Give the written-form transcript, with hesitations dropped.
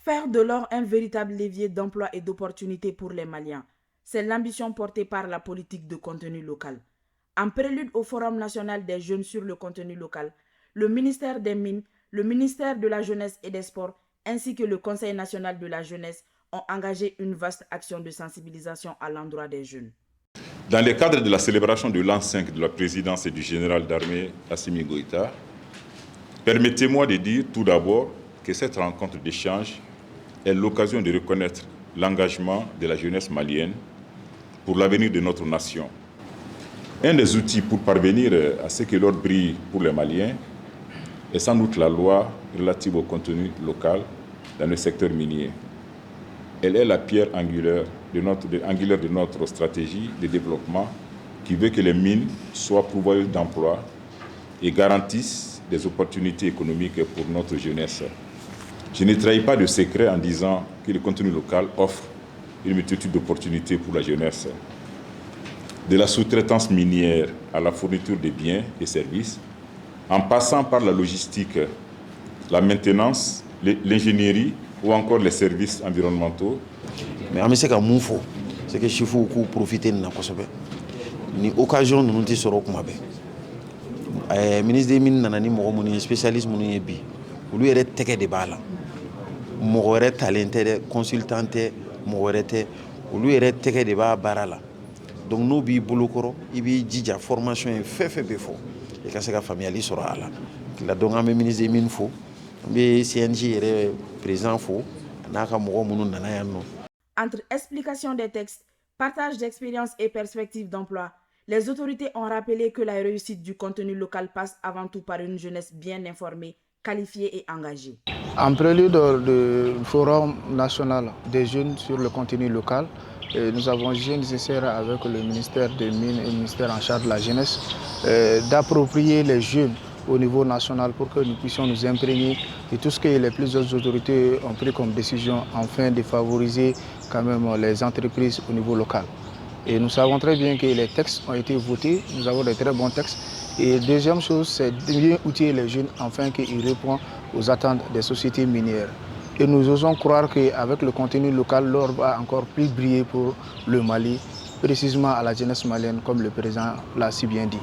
Faire de l'or un véritable levier d'emploi et d'opportunités pour les Maliens, c'est l'ambition portée par la politique de contenu local. En prélude au Forum national des jeunes sur le contenu local, le ministère des Mines, le ministère de la Jeunesse et des Sports, ainsi que le Conseil national de la jeunesse ont engagé une vaste action de sensibilisation à l'endroit des jeunes. Dans le cadre de la célébration de l'an 5 de la présidence du général d'armée Assimi Goïta, permettez-moi de dire tout d'abord que cette rencontre d'échange est l'occasion de reconnaître l'engagement de la jeunesse malienne pour l'avenir de notre nation. Un des outils pour parvenir à ce que l'ordre brille pour les Maliens est sans doute la loi relative au contenu local dans le secteur minier. Elle est la pierre angulaire de notre stratégie de développement qui veut que les mines soient pourvoyeuses d'emplois et garantissent des opportunités économiques pour notre jeunesse. Je ne trahis pas de secret en disant que le contenu local offre une multitude d'opportunités pour la jeunesse. De la sous-traitance minière à la fourniture de biens et services, en passant par la logistique, la maintenance, l'ingénierie ou encore les services environnementaux. Mais on sait que c'est que il faut profiter de l'occasion de nous dire le ministre des Mines est spécialiste bi lui est teke de bala mo est talenté consultant mo est lui est teke de bala donc nous bi bolokoro ibi djija formation fait befo et quand c'est la famille sera là la donc am ministre des Mines fo be CNG est présent fo naka mo munu nana yanno. Entre explication des textes, partage d'expériences et perspectives d'emploi, les autorités ont rappelé que la réussite du contenu local passe avant tout par une jeunesse bien informée, qualifiée et engagée. En prélude du Forum national des jeunes sur le contenu local, nous avons jugé nécessaire avec le ministère des Mines et le ministère en charge de la jeunesse d'approprier les jeunes au niveau national pour que nous puissions nous imprégner de tout ce que les plus autres autorités ont pris comme décision afin de favoriser quand même les entreprises au niveau local. Et nous savons très bien que les textes ont été votés, nous avons de très bons textes. Et deuxième chose, c'est de bien outiller les jeunes afin qu'ils répondent aux attentes des sociétés minières. Et nous osons croire qu'avec le contenu local, l'or va encore plus briller pour le Mali, précisément à la jeunesse malienne, comme le président l'a si bien dit.